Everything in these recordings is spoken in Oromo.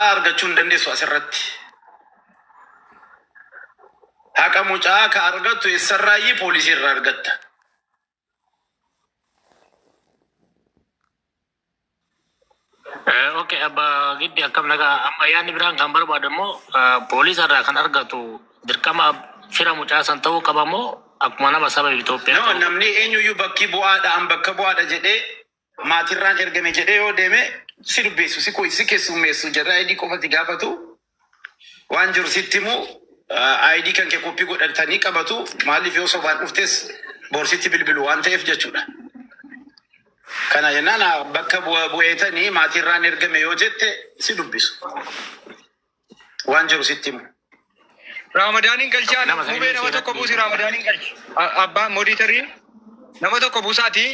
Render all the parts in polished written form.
argachuun dandeessu asirratti. Haqa mucaa ka argattu eessarraayyii poolisii irraa argatta. Okay, abba giddi akkam nagaa amma yaadni biraan kan barbaadamu poolisa irraa kan argatu dirqama fira mucaa san ta'uu qaba moo akkuma nama saba Itoophiyaa? No, namni eenyuyyuu bakki bu'aadhaan bakka bu'aadha jedhee maatirraan ergame jedhee yoo deeme si dubbeessu si keessummeessu jedha ID qofatti gaafatu waan jiru sitti himu ID kan kee koppii godhatanii qabatu maaliif yoo sobaan dhuftes boorsitti bilbilu waan ta'eef jechuudha. Kana jennaan bakka bu'eetanii maatirraan ergame yoo jette si dubbisu waan jiru sitti himu. Ramadaanin galchaa kubee nama tokko buusi Ramadaanin galchi abbaan mooditarii nama tokko buusaati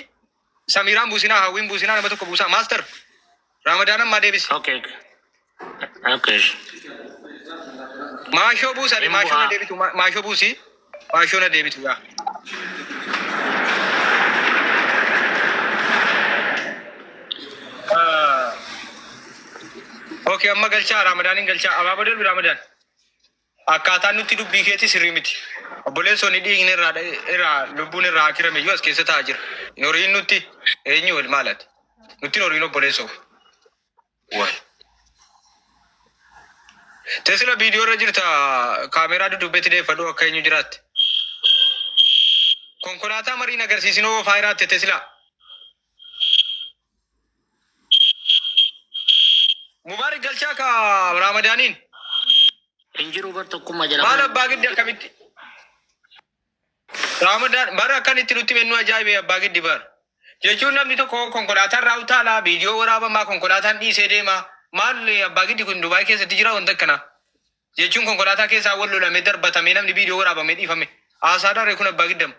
Samiraan buusinaa Hawwiin buusinaa nama tokko buusaa maaster Ramadaanan maa deebisi. Okay. Okay. Maashoo buusa maashoo na deebitu maashoo buusi maashoo na deebitu yaa. Okay, amma galchaa Ramadaanin galchaa abaaboo Ramadaan. Akkaataan nuti dubbii keetti sirrii miti. Obboleessonni dhiigni irraa lubbuun irraa akirame iyyuu as keessa taa'aa jira. Horiin nuti eenyu wal maalati? Nuti horiin obboleessoo. Tesla viidiyoo irra jirta kaameeraa dudubbeetti deeffadhu akka eenyu jiraatti. Konkolaataa mariin agarsiisinoo faayiraatte Tesla. Mubaarak galchaa ka Ramadaaniin. Injiru bertokkuma jala. Maal abbaa giddi akkamitti? Ramadaan bara akkanitti nutti mennu ajaa'ibe abbaa giddi bar. Jechuun namni tokko konkolaataan irraa utaala viidiyoo waraabamaa konkolaataan dhiisee deema. Maal abbaa giddi kun Dubaay keessatti jira wanta akkana. Jechuun konkolaataa keessaa wal lolamee darbatamee namni viidiyoo waraabamee dhiifame. Haasaadhaan kun abbaa giddam.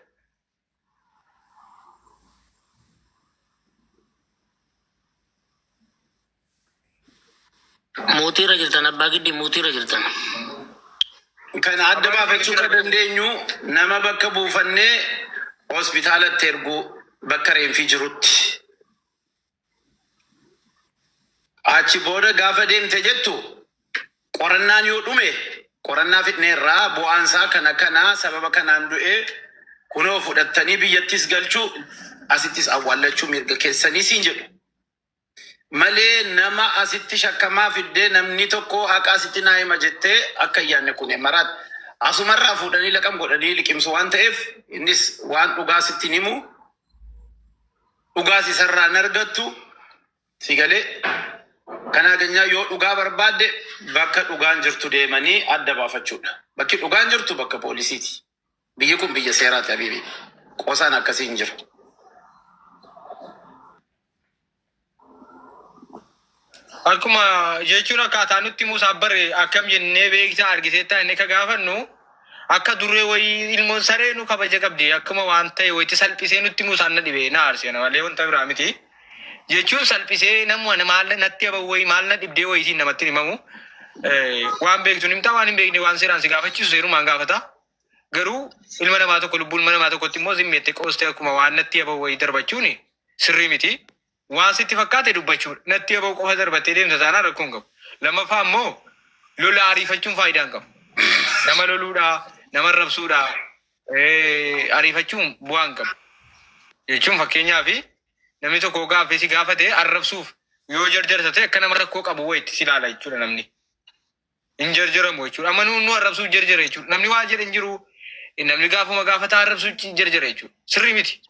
Mootiirra jirtan abbaa giddi mootiirra jirtan. Kan adda baafachuu kan dandeenyu nama bakka buufannee hospitaalatti erguu bakka reenfii jirutti. Achi booda gaafa deemte jettu qorannaan yoo dhume qorannaa fidneerraa bu'aansaa kana sababa kanaan du'ee kunoo fudhattanii biyyattis galchuu asittis awwaallachuu mirga keessanii siin jedhu. Malee nama asitti shakkamaa fiddee namni tokko haqa asitti naa hima jettee akka yaanne kun maraat asumarraa fuudhanii laqam godhanii liqimsu waan ta'eef innis waan dhugaa sitti himu dhugaa isarraan argattu si galee kanaa ganyaa yoo dhugaa barbaadde bakka dhugaan jirtu deemanii adda baafachuudha. Bakki dhugaan jirtu bakka poolisiiti. Biyyi kun biyya seeraati habiibi. Qosaan akkasii hin jiru. Akkuma jechuun akkaataa nutti Musaa bare akkam jennee beektaa argiteetta inni ka gaafannu akka durree wayii ilmoon saree nu kabaja qabdi akkuma waan ta'e wayitti salphisee nutti Musaan na dhibee na aarsee malee wanta biraa miti. Jechuun salphisee namuma maal natti haban wayii maal na dhibdee wayitiin namatti himamu waan beektu nimtaa waan hin beekne waan seeraan si gaafachiisu seerumaan gaafata. Garuu ilma namaa tokko lubbuun ilma namaa tokkotti immoo zimmeette qoostee akkuma waan natti haban wayii darbachuun sirrii miti. Waan sitti fakkaate dubbachuudha. Natti aboo qofa darbattee deemsa taanaan rakkoon qabu. Lammaffaa immoo lola ariifachuun faayidaan qabu. Nama loluudhaa, nama rabsuudhaa, ariifachuun bu'aan qabu. Jechuun fakkeenyaaf namni tokko gaaffii si gaafate arrabsuuf yoo jarjarsate akka nama rakkoo qabu wayitti si ilaala jechuudha namni. Hin jarjaramu jechuudha. Amma nu arrabsuuf jarjara jechuudha. Namni waa jedhe hin jiru. Namni gaafuma gaafata arrabsuuf jarjara jechuudha. Sirrii miti.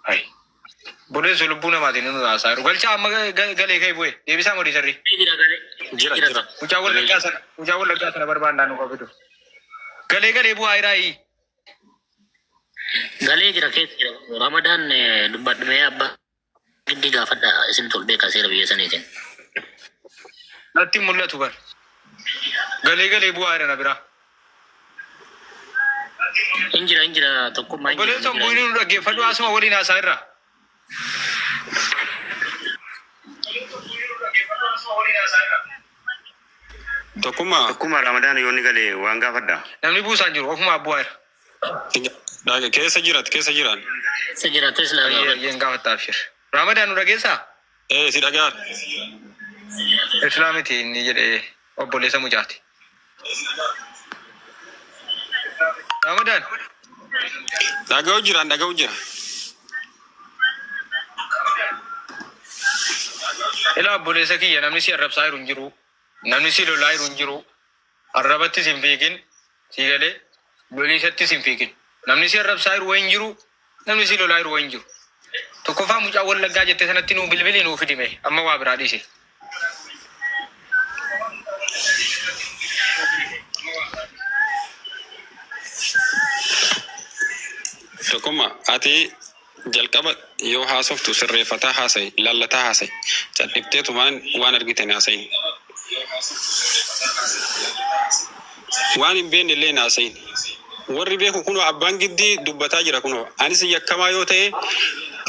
Hai. Boleessu lubbuu namaatiin nu haasaa jiru. Galchaa amma galee ka'e bu'e. Deebisaa modii sarrii. Jira. Mucaa wallaggaa sana barbaannaa nu qabitu. Galee bu'aa iraayi. Galee jira keessa jira. Ramadaan dubbadhumee abbaa giddi gaafadha isin tolbee kaseera biyya saniitiin. Natti mul'atu bar. Galee bu'aa irra na biraa. Injira tokkummaa. Boleessu bu'inii nu dhaggeeffadhu asuma waliin haasaa irraa. Tokkummaa Ramadaan yoonni galee waan gaafadha. Namni buusaan jiru ofuma abbu'aa irra. Keessa jiran. Keessa jira Tesla. Yeen gaafattaaf shir. Ramadaan nu dhageessaa? Si dhagaa. Islaamiti inni jedhee obboleessa mucaati. Ramadan. Dhaga'u jira. Ila obboleessa kiyya namni si arrabsaa jiru hin jiru. Namni si lolaa jiru hin jiru. Arrabattis hin fiigin. Si galee loliisattis hin fiigin. Namni si arrabsaa jiru hin jiru. Namni si lolaa jiru hin jiru. Tokkoffaa mucaa wallaggaa jettee sanatti nuu bilbilii nuu fidime. Amma waa biraa dhiise. Tokkummaa ati jalqaba yoo haasoftu sirreeffataa haasa'i, lallataa haasa'i. Cal'ifteetumaan waan argiten haasa'i. Waan hin beekne illee haasa'i. Warri beeku kunoo abbaan giddii dubbataa jira kunoo. Anis yakkamaa yoo ta'e,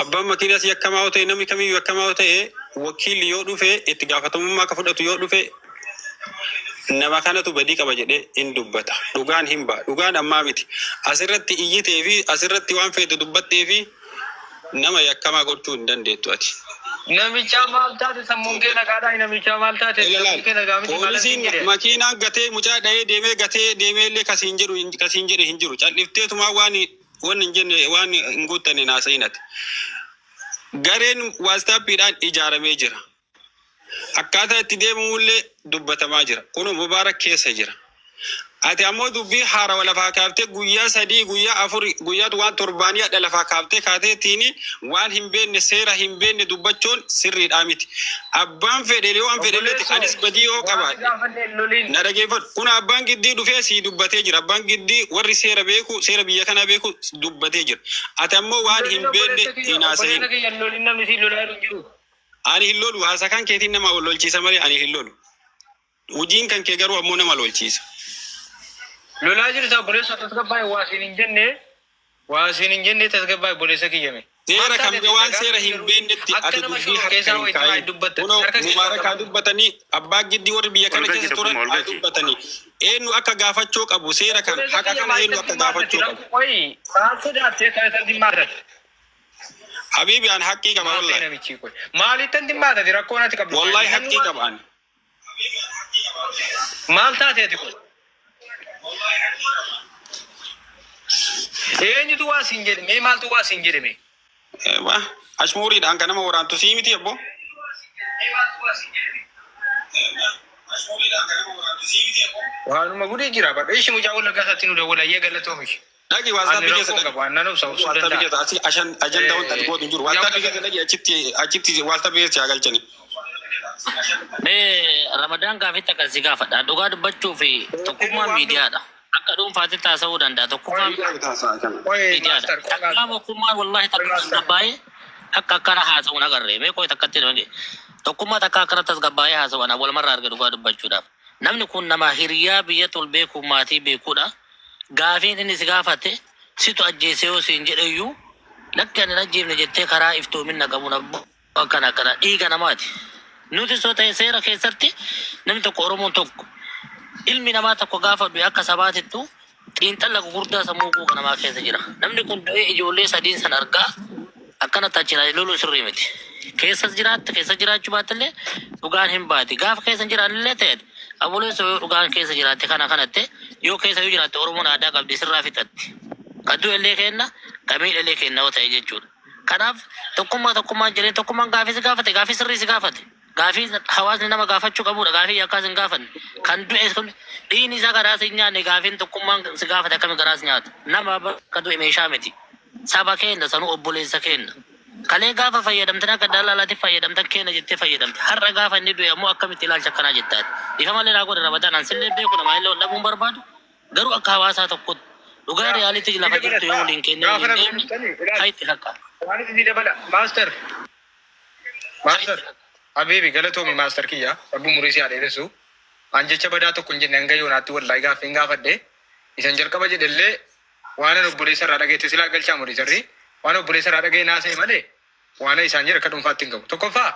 abbaan makiinaas yakkamaa yoo ta'e, namni kamiyyuu yakkamaa yoo ta'e, wakiilli yoo dhufe, itti gaafatamummaa akka fudhatu yoo dhufe, nama kanatu badii qaba jedhee in dubbata. Dhugaan hin ba'a. Dhugaan ammaa miti. Asirratti iyyitee fi asirratti waan feete dubbattee fi nama yakkamaa gochuu hin dandeettu ati. Namicha maal taate sammuun kee nagaadhaa namicha maal taate sammuun kee nagaa miti maal poolisiin makiinaan gatee mucaa dhahee deemee gatee deemee illee kasiin jedhe hin jiru. Cal'ifteetumaa waan hin jenne waan hin guuttane naasa'inati. Gareen waastaappiidhaan ijaaramee jira. Akkaataa itti deemamullee dubbatamaa jira. Kun Mubaarak keessa jira. Ati ammoo dubbii haarawa lafaa kaaftee guyyaa 3 guyyaa 4 guyyaa waan torbaanii hadha lafaa kaaftee kaateetiin waan hin beekne seera hin beekne dubbachuun sirriidhaa miti. Abbaan fedhe waan fedhelletti anis badii yoo qabaadhe na dhageeffadhu. Kun abbaan giddii dhufee sii dubbatee jira. Abbaan giddii warri seera beeku seera biyya kanaa beeku dubbatee jira. Ati ammoo waan hin beekne hin haasa'in. Ani hin lolu haasa kan keetiin nama lolchiisa malee ani hin lolu. Hojiin kan kee garuu ammoo nama lolchiisa. Lolaa jirta obboleessa tasgabbaa'e waasiin hin jenne tasgabbaa'e obboleessa kiyyame. Seera kam waan seera hin beeknetti ati dubbii harka hin kaa'in. Kunoo Mubaarakaa dubbatanii abbaa giddii warri biyya kana keessa turan haa dubbatanii. Eenyu akka gaafachuu qabu seera kan haqa kana eenyu akka gaafachuu qabu. Maal sodaattee kan isin dhimmaatan? Habiibi aan haqqii qaba wallahi. Maalittan dhimmaatati rakkoon ati qabdu? Wallahi haqqii qaba ani. Maal taateeti kun? Eenyutu waa siin jedhame? Maaltu waa siin jedhame? Ashmuuriidhaan kan nama waraantu sii miti abbo. Waanuma gudii jira badha. Ishi mucaa wallaggaa isaatti nu dawwala ayyee galatoomishi. Dhaqi waasaappi keessa dhaqi. Waasaappi keessa asii ajandaa wanta dhigootu hin jiru. Waasaappi keessa dhaqi achitti waasaappi keessa galchani. Ramadaan gaafitti akkasii gaafadha. Dhugaa dubbachuu fi tokkummaan miidiyaadha. Akka dhuunfaatti taasisuu danda'a. Tokkummaan miidiyaadha. Takkaa tokkummaan wallahi takka tasgabbaa'ee akka akkana haasa'uun agarree. Meeqoo takkatti dhufee tokkummaa takka akkana tasgabbaa'ee haasa'uun walumarraa arga dhugaa dubbachuudhaaf. Namni kun nama hiriyaa biyya tol beeku maatii beekuudha. Gaafiin inni si gaafate situ ajjeesee yoo siin jedheyyuu lakki ani ajjeefne jettee karaa iftoominna qabuun akkana dhiiga namaati. Nuti soo ta'e seera keessatti namni tokko Oromoon tokko ilmi namaa tokko gaafa du'e akka sabaatittu xiinxalla gurguddaa sammuu quuqa namaa keessa jira. Namni kun du'ee ijoollee sadiin san argaa akkanatti achirraa loluu sirrii miti. Keessa jiraachuu baattillee dhugaan hin baati. Gaafa keessa jiraannillee ta'e aboleessa yoo dhugaan keessa jiraatte kanatti yoo keessa yoo jiraatte Oromoon aadaa qabdi sirraa fixatti. Kan du'e illee kenna kan miidhe illee kenna yoo ta'e jechuudha. Kanaaf tokkummaan jedhee tokkummaan gaafii si gaafate gaafii sirrii si gaafate. Gaafii hawaasni nama gaafachuu qabudha. Gaafii akkas hin gaafanne. Kan du'e dhiigni isaa garaas hin nyaanne gaafiin tokkummaan si gaafate akkami garaas nyaata. Nama bakka du'e meeshaa miti. Saba keenya sanuu obboleessa keenya. Kalee gaafa fayyadamtan akka dalaalaatti fayyadamtan keenya jettee fayyadamte. Har'a gaafa inni du'e ammoo akkamitti ilaalcha akkanaa jettaati. Ifa malee naa godhe Ramadaan ansillee beeku nama illee dhabuun barbaadu. Garuu akka hawaasaa tokkotti dhugaa reyaalitii lafa jirtu yoo waliin kennee waliin deemne hayitti fakkaata. Waan itti dabala maaster. Habiibi galatoomi maaster kiyya abbu murii si adeeressu an jecha badaa tokko hin jenne hanga yoonaatti wallahi gaaffii hin gaafadhe isan jalqaba jedhellee waan obboleessa irraa dhageette silaa galchaa murii sirrii waan obboleessa irraa dhagee naasee malee waan isaan jedhe akka dhuunfaatti hin qabu. Tokkoffaa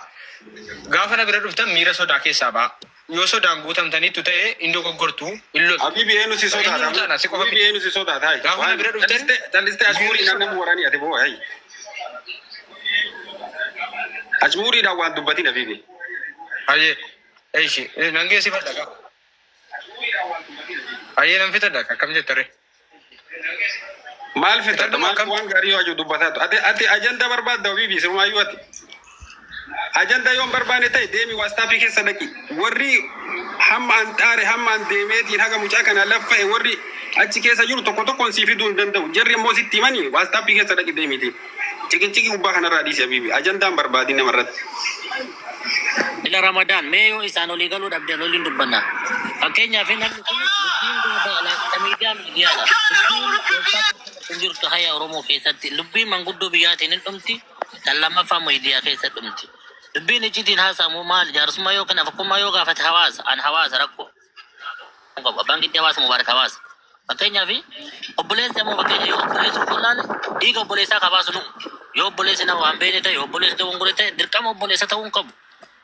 gaafa na bira dhuftan miira sodaa keessaa ba'a. Yoo sodaan guutamtaniittu ta'e indoo goggortuu illoota. Habiibi eenyu si sodaata? Habiibi eenyu si sodaata? Gaafa na bira dhuftan tallistee ashmuurii namni waraanii ati boo hayi. Ashmuuriidhaan waan dubbatiin Habiibi. Hayyee ايش نانجي سي فدك اي نم فتدك كم جتري maal fedhata maal waan gaarii yoo jiru dubbataatu ati ajanda barbaadda bibi sirumayyuu ati ajanda yoon barbaane ta'e deemi waastaafii keessa dhaqi warri hamma anxaare hamma an deemeetiin haga mucaa kana laffa'e warri achi keessa jiru tokko tokkoon sii fiduu hin danda'u jarri immoo sitti himanii waastaafii keessa dhaqi deemiti cikinciki gubbaa kanarraa dhiise bibi ajandaan barbaadin namarratti ila Ramadan meyo isaan olii galuu dhabdeen oliin dubbanna fakkeenyaaf namni kun dubbiin gaafa miidiyaadha dubbiin jirtu haya Oromoo keessatti dubbiin manguddoo biyyaatiin hin dhumti kan lammaffaa miidiyaa keessa dhumti dubbiin icciitiin haasamu maal jaarsummaa yoo kana fakkummaa yoo gaafate hawaasa rakkoo bangitti hawaasa mubaarak hawaasa fakkeenyaaf obboleessi ammoo fakkeenya yoo obboleessi kullaale dhiiga obboleessaa kabaasu nu yoo obboleessi nama waan beene ta'e yoo obboleessi ta'uun gure ta'e dirqama obboleessa ta'uun qabu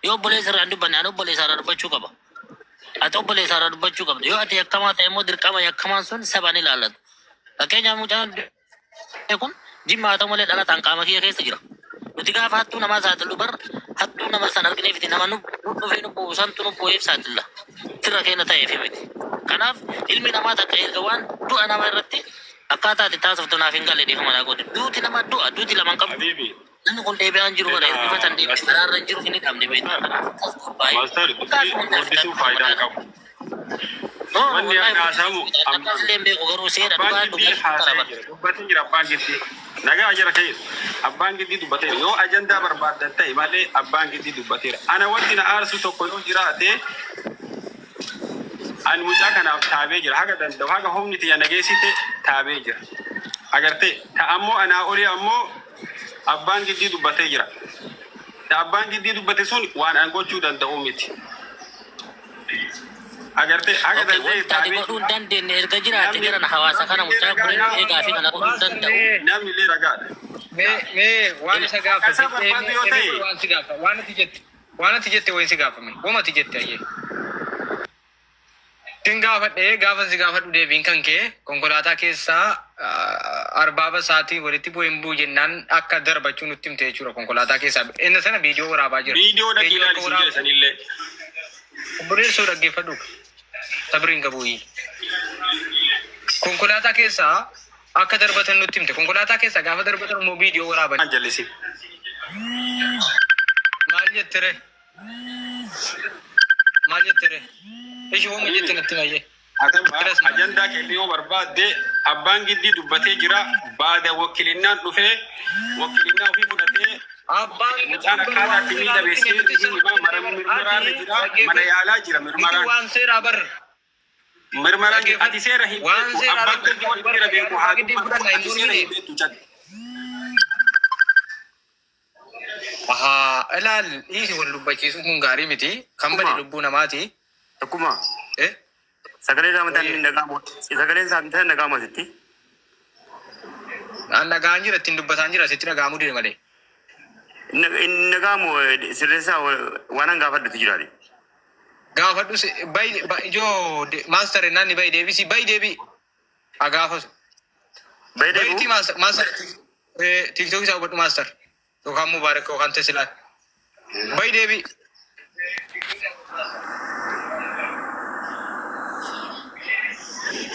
yoo obboleessi irraa dubbanne ani obboleessaa irraa dubbachuu qaba ati obboleessaa irraa dubbachuu qabda yoo ati yakkamaa ta'e immoo dirqama yakkamaan sun sabaan ilaallatu fakkeenyaaf mucaan kun jimmaa ta'u malee dhalataan qaama kiyya keessa jira nuti gaafa hattuu namaa saaxilu bar hattuu nama san argineefiti nama nu dhufee nu buusantu nu bu'eef saaxilla sirra keenya ta'eef miti kanaaf ilmi namaa takka erga waan du'a nama irratti akkaataa ati taasiftu naaf hin galle dhiifama naa godhe duuti nama duuti lamaan qabu namni kun deebi'aan jiru bara ifatan deebi'e karaarra jiru hin dhabne beektaa maastari guddisuu faayidaan qabu wanni haasamu ammalleen beeku garuu seera dubbatiin jira abbaan giddii nagaa jira ka'e abbaan giddii dubbateera yoo ajandaa barbaaddan ta'e malee abbaan giddii dubbateera ana wanti na aarsu tokko yoo jiraate ani mucaa kanaaf taabee jira haga danda'u haga humni tiyya nageessite taabee jira agartee ta ammoo anaa olii ammoo abbaan giddii dubbatee jira ta abbaan giddii dubbate sun waan an gochuu danda'u miti agartee haga danda'e taabee godhuun dandeenye erga jiraate jiran hawaasa kana mucaa kunin eegaa fi kana godhuu danda'u namni illee ragaadha mee waan isa gaafa waan ati jette waan si gaafame wama ati jette ayyee Tinggaafadhee gaafa si gaafadhu deebiin kan kee konkolaataa keessaa arbaaba saatii walitti bu'een buu jennaan akka darbachuu nutti himte jechuudha konkolaataa keessaa inni sana viidiyoo waraabaa jira. Viidiyoo dhagiidhaan isin jedhesanillee. Obboleessoo dhaggeeffadhu sabriin qabuuyyi. Konkolaataa keessaa akka darbatan nutti himte konkolaataa keessaa gaafa darbatan immoo viidiyoo waraabaa. Maal jallisi? Maal jettere? Maal jettere? Ishi hooma jette natti mayyee. Ajandaa keenya yoo barbaadde abbaan giddii dubbatee jira baada wakkilinnaan dhufee wakkilinnaa ofii fudhatee mucaan akkaataa itti miidhameessee mirmaraarra jira mana yaalaa jira mirmaraan. Waan seeraa bar. Mirmaraan ati seera hin beektu abbaan giddii wal bira beeku haa dubbatu ati seera hin beektu jedhu. Ilaal dhiisi wal dubbachiisuun kun gaarii miti kan bade lubbuu namaati. Akkuma sagalee ramadaan inni nagaamu sagaleen saamtaan nagaamu asitti. Nagaan jira ittiin dubbataan jira asitti nagaamuu dide malee. Inni nagaamu sirreessaa waan an gaafadhutu jiraani. Gaafadhu ijoo maaster naanni bayi deebisi bayi deebi agaafasu. Bayi deebu. Bayitii maaster tiiktookii isaa godhu maaster yookaan mubaarak yookaan tesilaan bayi deebi.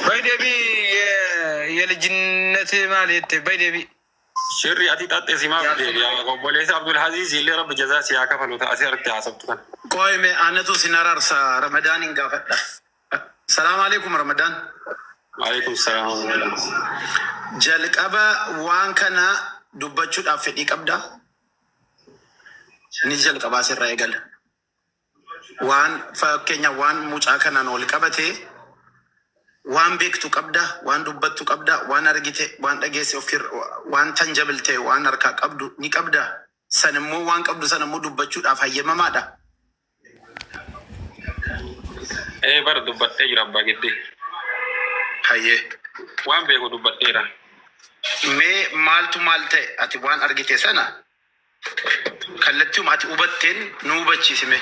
Baydebi የልጅነት ማለት baydeቢ ሽሪ አቲ ጣጤ ሲማ ቦሌሳ አብዱል ሐዚዝ ይለ ረብ ጀዛ ሲያከፈሉ ታሲርት ያሰብቱን ቆይሜ አነቱ ሲናራርሳ ረመዳን እንጋፈዳ ሰላም አለይኩም ረመዳን ወአለይኩም ሰላም ጀልቀበ ዋን ከና ዱበቹ ዳፈዲ ቀብዳ ኒ ጀልቀባ ሲራ ይገል ዋን ፈከኛ ዋን ሙጫ ከና ነው ልቀበቴ waan beektu qabda waan dubbattu qabda waan argite waan dhageesse ofir waan tanjabilte waan harkaa qabdu ni qabda sanimmoo waan qabdu sanimmoo dubbachuudhaaf hayyamamaadha. Bara dubbadhee jira abbaa giddii. Hayyee. Waan beeku dubbadheera. Mee maaltu maal ta'e ati waan argite sana kallattiuma ati hubatteen nu hubachiisime.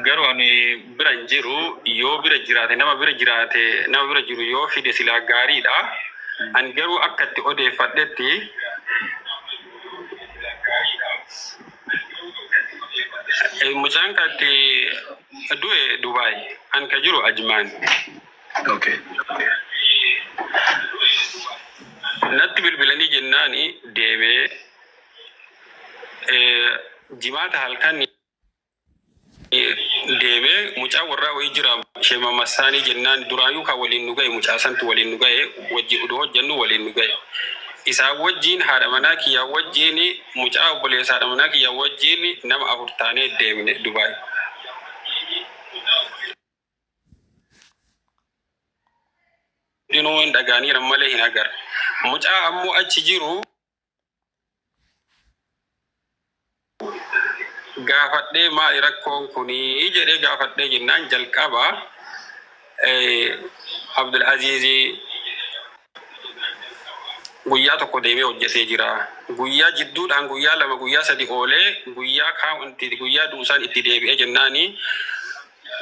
Garuu ani bira jiru yoo bira jiraate nama bira jiraate nama bira jiru yoo fide silaa gaariidha. Ani garuu akka itti odeeffadhetti Mucaan katti du'e Dubaay an ka jiru Ajmaan. Okay. Natti bilbilanii jennaani deemee jimaata halkan deemee mucaa warraa wayii jira Sheema Massaanii jennaan duraayyuu kan waliin nu ga'e mucaa santu waliin nu ga'e wajji uduu hojjennu waliin nu ga'e. Isaa wajjiin haadha manaa kiyyaa wajjiin mucaa obboleessa haadha manaa kiyyaa wajjiin nama 4 taanee deemne Dubaay. Dinuu hin dhagaanii malee hin agar. Mucaa ammoo achi jiru gaafadhee maali rakkoon kunii jedhee gaafadhee jennaan jalqaba Abdul Aziz guyyaa tokko deemee hojjetee jira. Guyyaa jidduudhaan guyyaa 2 guyyaa 3 oolee guyyaa kaawwanti guyyaa duusaan itti deebi'ee jennaani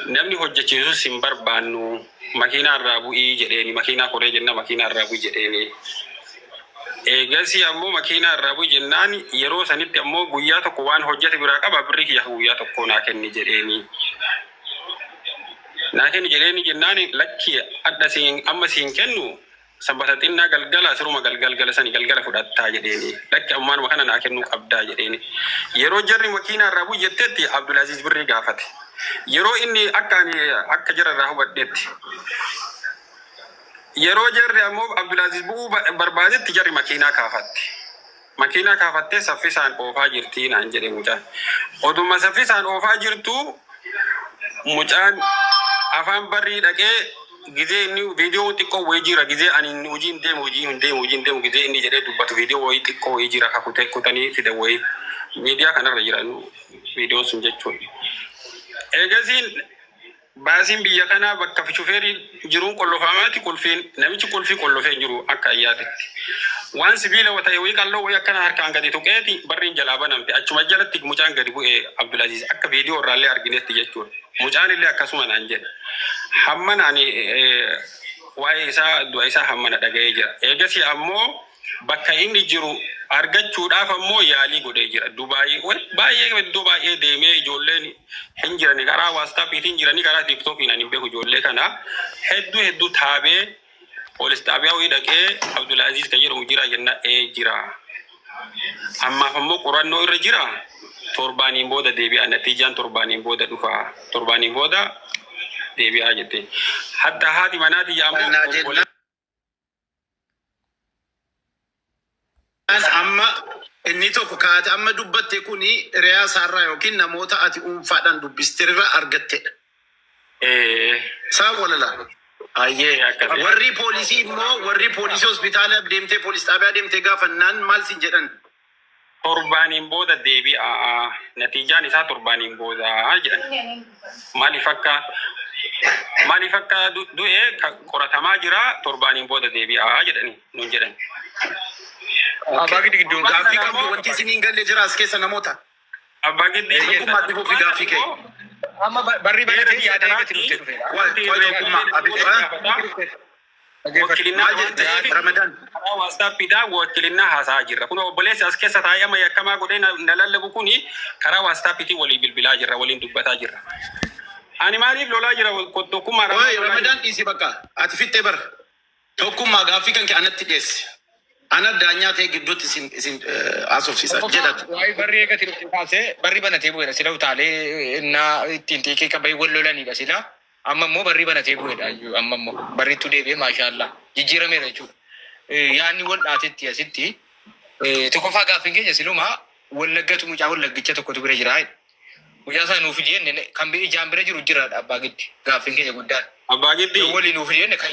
namni hojjechiisus hin barbaannu makiinaa irraa bu'ii jedheeni makiinaa koree jenna makiinaa irraa bu'ii jedheeni. Eegasi ammoo makiinaa irraa bu'ii jennaan yeroo sanitti ammoo guyyaa tokko waan hojjete biraa qaba birrii kiyya guyyaa tokko naa kenni jedheeni. Naa kenni jedheeni jennaan lakki adda siin amma siin kennu Sabata xinnaa galgala asiruma galgala sani galgala fudhattaa jedheeni lakki ammaan makana naa kennuu qabdaa jedheeni. Yeroo jarri makiinaa irraa bu'ii jetteetti Abdul Aziz birrii gaafate. Yeroo inni akka jara irraa hubadheetti yeroo jarri ammoo Abdul Aziz bu'uu barbaadetti jarri makiinaa kaafatte. Makiinaa kaafattee saffisaan oofaa jirti naan jedhe mucaan. Oduma saffisaan oofaa jirtu mucaan afaan barrii dhaqee gizee inni viidiyoo xiqqoo wayii jira gizee ani hojiin deemu gizee inni jedhee dubbatu viidiyoo wayii xiqqoo wayii jira kutanii fide wayii miidiyaa kanarra jiran viidiyoo sun jechuudha. Eegasiin baasiin biyya kanaa bakka shufeerii jiruun qollofaamaati qulfiin namichi qulfii qollofee jiru akka ayyaatitti. Waan sibiila wata'e wayii qalloo wayii akkana harkaan gadi tuqeeti barriin jalaa banamte achuma jalatti mucaan gadi bu'ee Abdul Aziz akka viidiyoo irraallee arginetti jechuudha. Mucaan illee akkasuma naan jedhe. Hamma naani waa'ee isaa du'a isaa hammana dhaga'ee jira. Eegasii ammoo bakka inni jiru argachuudhaaf ammoo yaalii godhee jira. Dubaayii baay'ee iddoo baay'ee deemee ijoolleen hin jirani karaa waatsaapiitiin jirani karaa tiiktookiin ani beeku ijoollee kana hedduu taabee poolis xaabiyaa wayii dhaqee Abdul Aziz kan jedhamu jira jenna jira. Ammaaf ammoo qorannoo irra jira. Torbaaniin booda deebi'a natiijaan torbaaniin booda dhufa. Torbaaniin booda deebi'aa jette. Hatta haati manaati ammoo amma inni tokko kaate amma dubbatte kuni riyaa saarraa yookiin namoota ati dhuunfaadhaan dubbistirra argattedha. Saa walala. Ayyee warri poolisii immoo warri poolisii hospitaala deemtee poolis xaabiyaa deemtee gaafannaan maal sin jedhan? Torbaaniin booda deebi'a natiijaan isaa torbaaniin booda jedhan. Maaliif akka du'e qoratamaa jira torbaaniin booda deebi'a jedhani nuun jedhan. Abbaa giddi gidduun gaaffii qabdu wanti isiniin galle jira as keessa namoota. Abbaa giddi tokkummaa dhibuu fi gaaffii kee. amma barri baratee yaada eegatti dhufte dhufe. Ramadan. Waastaappidhaa wakilinaa haasaa jirra. Kun obboleessi as keessa taa'ee amma yakkamaa godhee na lallabu kuni karaa waastaappiitiin walii bilbilaa jirra, waliin dubbataa jirra. Ani maaliif lolaa jira tokkummaa Ramadan dhiisi bakka ati fittee bara tokkummaa gaaffii kan kee anatti dhiyeessi. Ana daanyaa ta'e gidduutti isin asofsiisa jedhatu. Waa'ee barri eegatti dhufte kaasee barri banatee bu'eera sila utaalee innaa ittiin xiiqee qabee wal lolanidha sila. Amma immoo barri banatee bu'eedha. Amma immoo barriitu deebi'ee maashaallah jijjiirameera jechuudha. Yaanni wal dhaatetti asitti tokkoffaa gaaffiin keenya silumaa wallaggatu mucaa wallaggicha tokkotu bira jira. Mucaa isaa nuuf jenne kan ijaan bira jiru jira abbaa giddi gaaffiin keenya guddaan. Abbaa giddi waliin nuuf jenne kan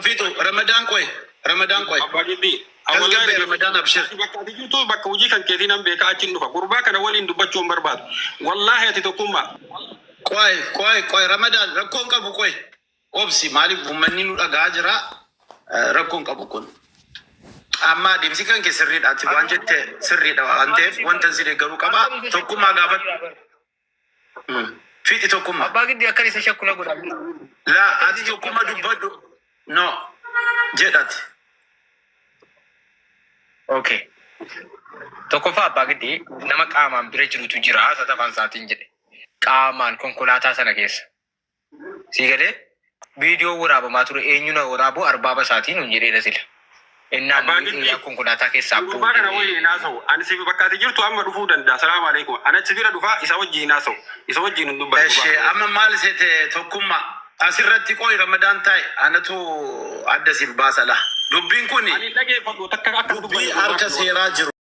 afiitu Ramadan koy. abbaa giddi. Awwaala Ramadan abshir. Bakka ati jirtu bakka hojii kan keetiin an beekaa achiin dhufa. Gurbaa kana waliin dubbachuu hin barbaadu. Wallaahi ati tokkummaa. Koy Ramadan rakkoon qabu koy. Obsi maaliif uummanni nu dhagaa jira rakkoon qabu kun. Amma deemsi kan kee sirriidha ati waan jette sirriidha waan ta'eef wanta si deeggaruu qaba tokkummaa gaafadhu. Fiixi tokkummaa. abbaa giddi akka isa shakkula godhan. La ati tokkummaa dubbadhu. No jedhati. Okay. Tokkoffaa abbaa gidii nama qaamaan bira jirutu jira satafaan isaatiin jedhe. Qaamaan konkolaataa sana keessa. Siigalee viidiyoo waraabamaa ture eenyuna waraabuu arbaaba isaatiin hin jedheedha sila. Innaan konkolaataa keessaa bu'u. Gurbaa kana wayii naasa'u. Ani si bakkaati jirtu amma dhufuu danda'a. Salaamu alaikum. Ani achi bira dhufaa isa wajjin naasa'u. Isa wajjin hin dubbatu. Eshi amma maal seete tokkummaa asirratti qo'i Ramadaan taa'e anatu adda sin baasala. Dubbiin kuni ani dhageeffadhu takka akka dubbii harka seeraa jiru.